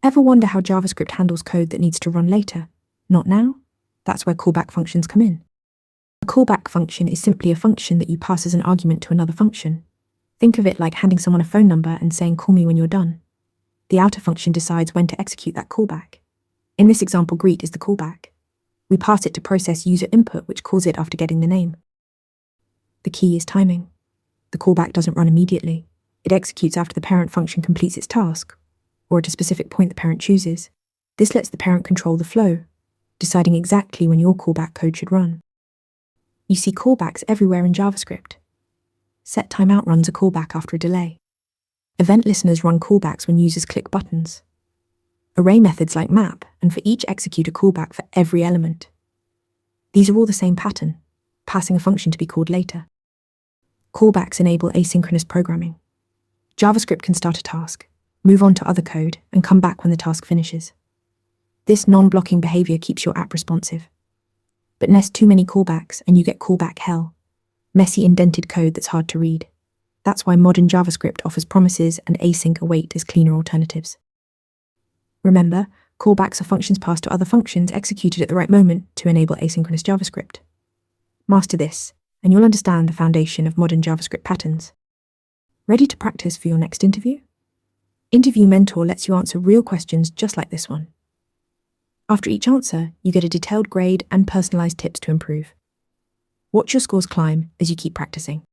Ever wonder how JavaScript handles code that needs to run later? Not now? That's where callback functions come in. A callback function is simply a function that you pass as an argument to another function. Think of it like handing someone a phone number and saying, "Call me when you're done." The outer function decides when to execute that callback. In this example, greet is the callback. We pass it to process user input, which calls it after getting the name. The key is timing. The callback doesn't run immediately. It executes after the parent function completes its task, or at a specific point the parent chooses. This lets the parent control the flow, deciding exactly when your callback code should run. You see callbacks everywhere in JavaScript. setTimeout runs a callback after a delay. Event listeners run callbacks when users click buttons. Array methods like map, and for each execute a callback for every element. These are all the same pattern, passing a function to be called later. Callbacks enable asynchronous programming. JavaScript can start a task, move on to other code, and come back when the task finishes. This non-blocking behavior keeps your app responsive. But nest too many callbacks and you get callback hell. Messy indented code that's hard to read. That's why modern JavaScript offers promises and async await as cleaner alternatives. Remember, callbacks are functions passed to other functions executed at the right moment to enable asynchronous JavaScript. Master this, and you'll understand the foundation of modern JavaScript patterns. Ready to practice for your next interview? Interview Mentor lets you answer real questions just like this one. After each answer, you get a detailed grade and personalized tips to improve. Watch your scores climb as you keep practicing.